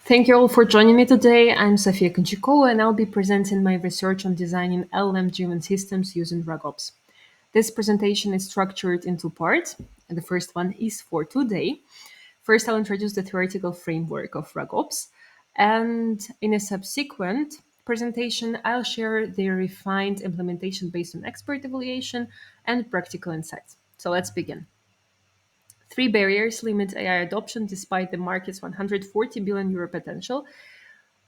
Thank you all for joining me today. I'm Sofia Konchikova, and I'll be presenting my research on designing LLM-driven systems using RAGOps. This presentation is structured in two parts, and the first one is for today. First, I'll introduce the theoretical framework of RAGOps, and in a subsequent presentation, I'll share the refined implementation based on expert evaluation and practical insights. So let's begin. Three barriers limit AI adoption despite the market's 140 billion euro potential.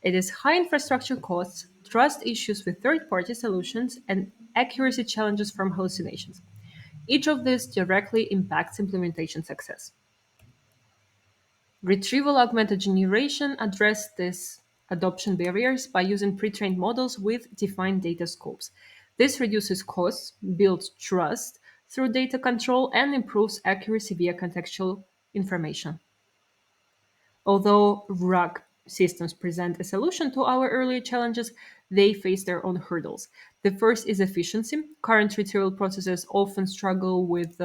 It is high infrastructure costs, trust issues with third party solutions, and accuracy challenges from hallucinations. Each of these directly impacts implementation success. Retrieval augmented generation addressed these adoption barriers by using pre trained models with defined data scopes. This reduces costs, builds trust through data control, and improves accuracy via contextual information. Although RAG systems present a solution to our earlier challenges, they face their own hurdles. The first is efficiency. Current retrieval processes often struggle with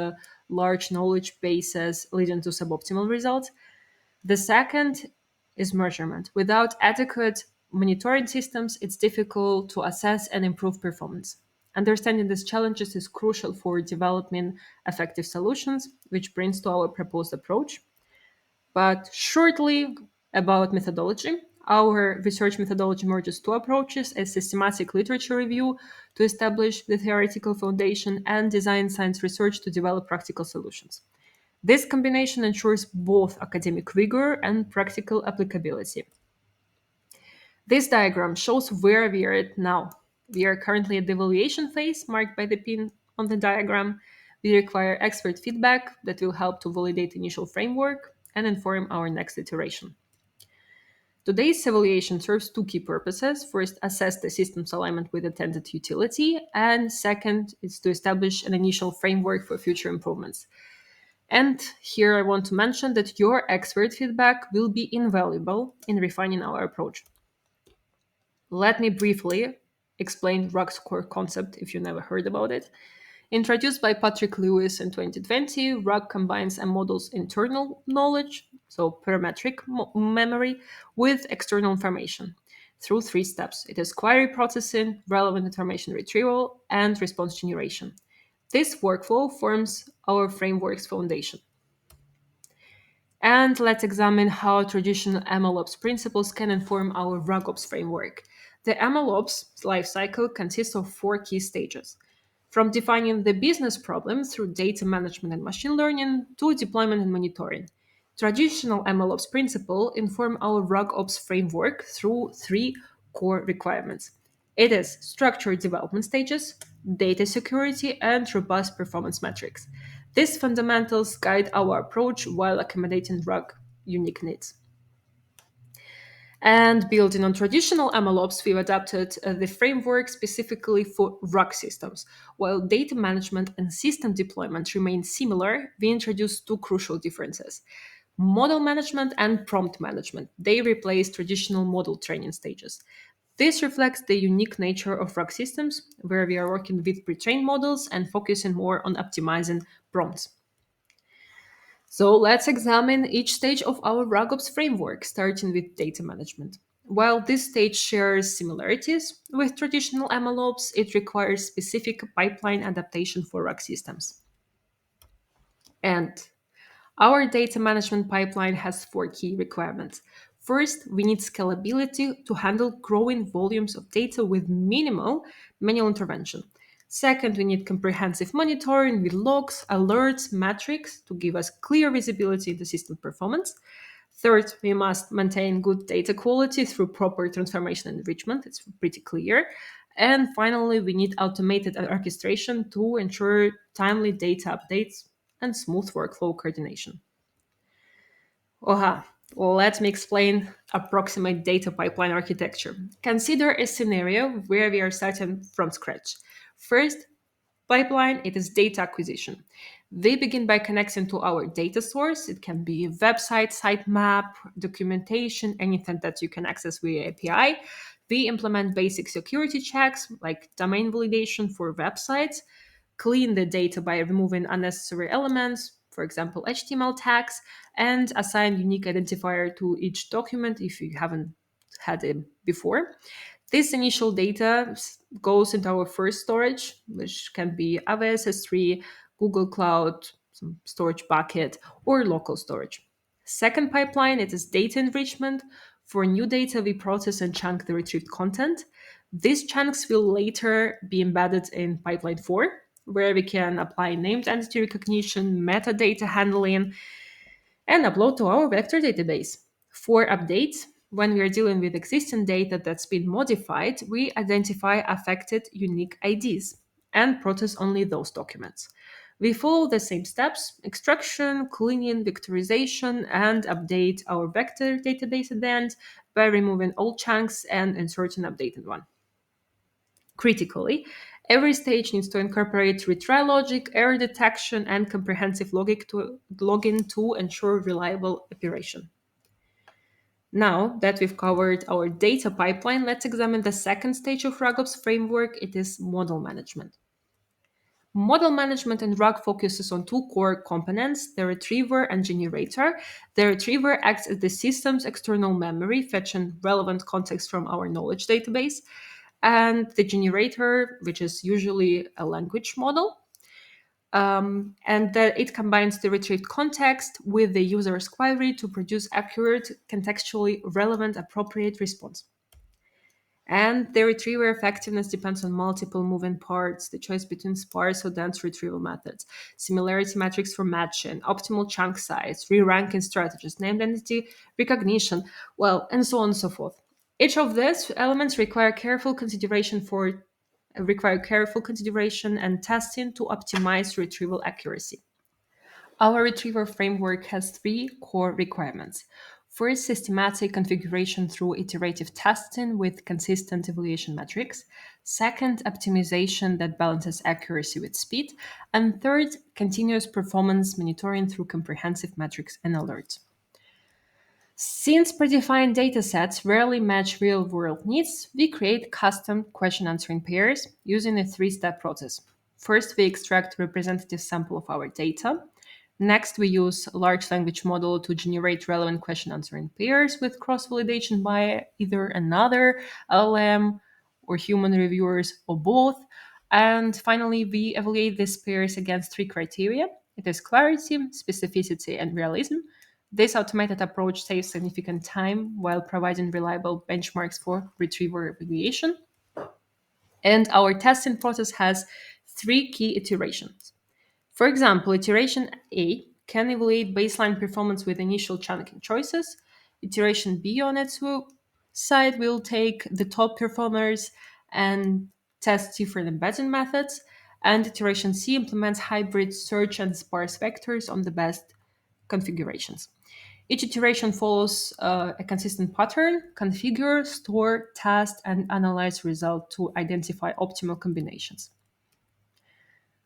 large knowledge bases, leading to suboptimal results. The second is measurement. Without adequate monitoring systems, it's difficult to assess and improve performance. Understanding these challenges is crucial for developing effective solutions, which brings to our proposed approach. But shortly about methodology, our research methodology merges two approaches: a systematic literature review to establish the theoretical foundation and design science research to develop practical solutions. This combination ensures both academic rigor and practical applicability. This diagram shows where we are at now. We are currently at the evaluation phase, marked by the pin on the diagram. We require expert feedback that will help to validate initial framework and inform our next iteration. Today's evaluation serves two key purposes. First, assess the system's alignment with intended utility, and second is to establish an initial framework for future improvements. And here I want to mention that your expert feedback will be invaluable in refining our approach. Let me briefly explain RAG's core concept if you never heard about it. Introduced by Patrick Lewis in 2020, RAG combines a model's internal knowledge, so parametric memory, with external information through three steps. It is query processing, relevant information retrieval, and response generation. This workflow forms our framework's foundation. And let's examine how traditional MLOps principles can inform our RAGOps framework. The MLOps lifecycle consists of four key stages: from defining the business problem through data management and machine learning to deployment and monitoring. Traditional MLOps principles inform our RAGOps framework through three core requirements. It is structured development stages, data security, and robust performance metrics. These fundamentals guide our approach while accommodating RAG unique needs. And building on traditional MLOps, we've adapted the framework specifically for RAG systems. While data management and system deployment remain similar, we introduced two crucial differences: model management and prompt management. They replace traditional model training stages. This reflects the unique nature of RAG systems, where we are working with pre-trained models and focusing more on optimizing prompts. So let's examine each stage of our RAGOps framework, starting with data management. While this stage shares similarities with traditional MLOps, it requires specific pipeline adaptation for RAG systems. And our data management pipeline has four key requirements. First, we need scalability to handle growing volumes of data with minimal manual intervention. Second, we need comprehensive monitoring with logs, alerts, metrics to give us clear visibility into system performance. Third, we must maintain good data quality through proper transformation and enrichment. It's pretty clear. And finally, we need automated orchestration to ensure timely data updates and smooth workflow coordination. Oha, let me explain approximate data pipeline architecture. Consider a scenario where we are starting from scratch. First, pipeline, it is data acquisition. They begin by connecting to our data source. It can be a website, sitemap, documentation, anything that you can access via API. We implement basic security checks like domain validation for websites, clean the data by removing unnecessary elements, for example, HTML tags, and assign unique identifier to each document if you haven't had it before. This initial data goes into our first storage, which can be AWS S3, Google Cloud, some storage bucket, or local storage. Second pipeline, it is data enrichment. For new data, we process and chunk the retrieved content. These chunks will later be embedded in pipeline 4, where we can apply named entity recognition, metadata handling, and upload to our vector database. For updates, when we are dealing with existing data that's been modified, we identify affected unique IDs and process only those documents. We follow the same steps: extraction, cleaning, vectorization, and update our vector database at the end by removing all chunks and inserting updated one. Critically, every stage needs to incorporate retry logic, error detection, and comprehensive login to ensure reliable operation. Now that we've covered our data pipeline, let's examine the second stage of RAGOps framework. It is model management. Model management in RAG focuses on two core components, the retriever and generator. The retriever acts as the system's external memory, fetching relevant context from our knowledge database, and the generator, which is usually a language model. And that it combines the retrieved context with the user's query to produce accurate, contextually relevant, appropriate response. And the retriever effectiveness depends on multiple moving parts, the choice between sparse or dense retrieval methods, similarity metrics for matching, optimal chunk size, re-ranking strategies, named entity recognition, well, and so on and so forth. Each of these elements require careful consideration and testing to optimize retrieval accuracy. Our retrieval framework has three core requirements. First, systematic configuration through iterative testing with consistent evaluation metrics. Second, optimization that balances accuracy with speed. And third, continuous performance monitoring through comprehensive metrics and alerts. Since predefined datasets rarely match real-world needs, we create custom question answering pairs using a three-step process. First, we extract a representative sample of our data. Next, we use a large language model to generate relevant question answering pairs with cross-validation by either another LLM or human reviewers or both. And finally, we evaluate these pairs against three criteria. It is clarity, specificity, and realism. This automated approach saves significant time while providing reliable benchmarks for retrieval evaluation. And our testing process has three key iterations. For example, iteration A can evaluate baseline performance with initial chunking choices. Iteration B on its side will take the top performers and test different embedding methods. And iteration C implements hybrid search and sparse vectors on the best configurations. Each iteration follows a consistent pattern: configure, store, test, and analyze result to identify optimal combinations.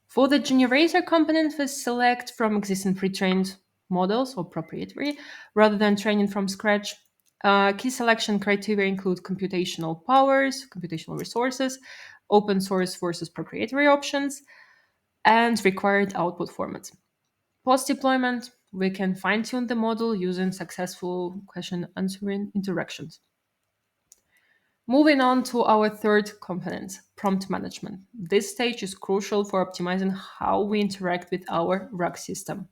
For the generator component, we select from existing pre-trained models or proprietary rather than training from scratch. Key selection criteria include computational powers, computational resources, open source versus proprietary options, and required output formats. Post deployment, we can fine tune the model using successful question answering interactions. Moving on to our third component, prompt management. This stage is crucial for optimizing how we interact with our RAG system.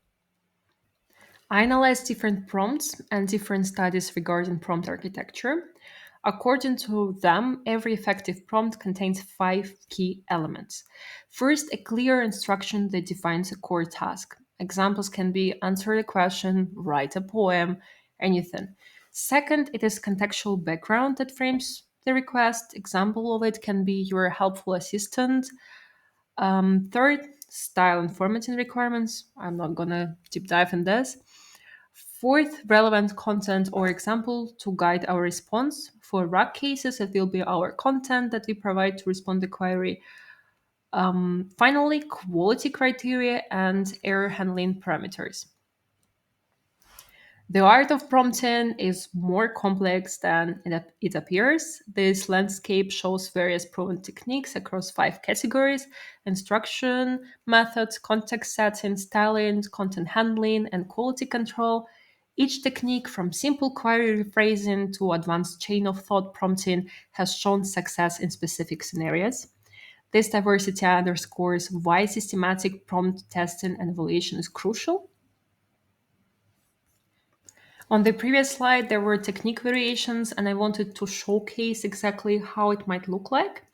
I analyzed different prompts and different studies regarding prompt architecture. According to them, every effective prompt contains five key elements. First, a clear instruction that defines a core task. Examples can be answer a question, write a poem, anything. Second, it is contextual background that frames the request. Example of it can be your helpful assistant. Third, style and formatting requirements. I'm not gonna deep dive in this. Fourth, relevant content or example to guide our response. For RAG cases, it will be our content that we provide to respond to query. Finally, quality criteria and error handling parameters. The art of prompting is more complex than it appears. This landscape shows various proven techniques across five categories: instruction, methods, context setting, styling, content handling, and quality control. Each technique, from simple query rephrasing to advanced chain of thought prompting, has shown success in specific scenarios. This diversity underscores why systematic prompt testing and evaluation is crucial. On the previous slide, there were technique variations, and I wanted to showcase exactly how it might look like.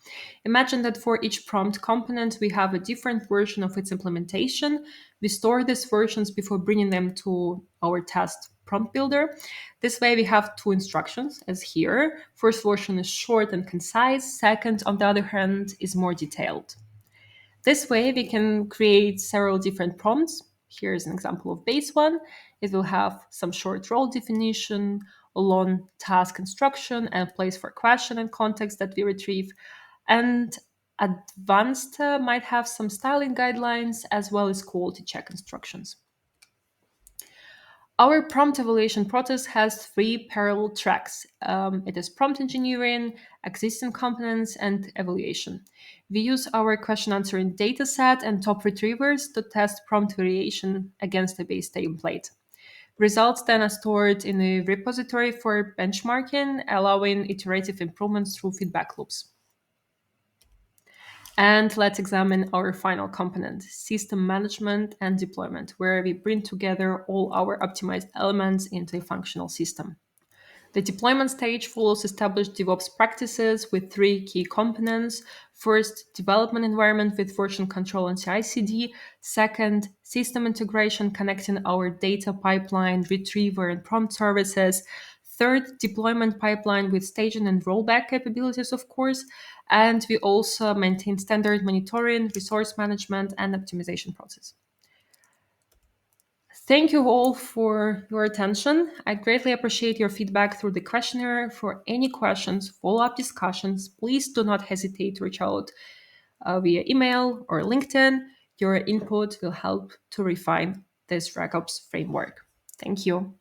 Imagine that for each prompt component, we have a different version of its implementation. We store these versions before bringing them to our test prompt builder. This way, we have two instructions, as here. First version is short and concise. Second, on the other hand, is more detailed. This way, we can create several different prompts. Here's an example of base one. It will have some short role definition, a long task instruction, and a place for question and context that we retrieve. And advanced might have some styling guidelines as well as quality check instructions. Our prompt evaluation process has three parallel tracks. It is prompt engineering, existing components, and evaluation. We use our question answering dataset and top retrievers to test prompt variation against the base template. Results then are stored in a repository for benchmarking, allowing iterative improvements through feedback loops. And let's examine our final component, system management and deployment, where we bring together all our optimized elements into a functional system. The deployment stage follows established DevOps practices with three key components. First, development environment with version control and CI/CD. Second, system integration connecting our data pipeline, retriever, and prompt services. Third, deployment pipeline with staging and rollback capabilities, of course. And we also maintain standard monitoring, resource management, and optimization process. Thank you all for your attention. I greatly appreciate your feedback through the questionnaire. For any questions, follow-up discussions, please do not hesitate to reach out via email or LinkedIn. Your input will help to refine this RAGOps framework. Thank you.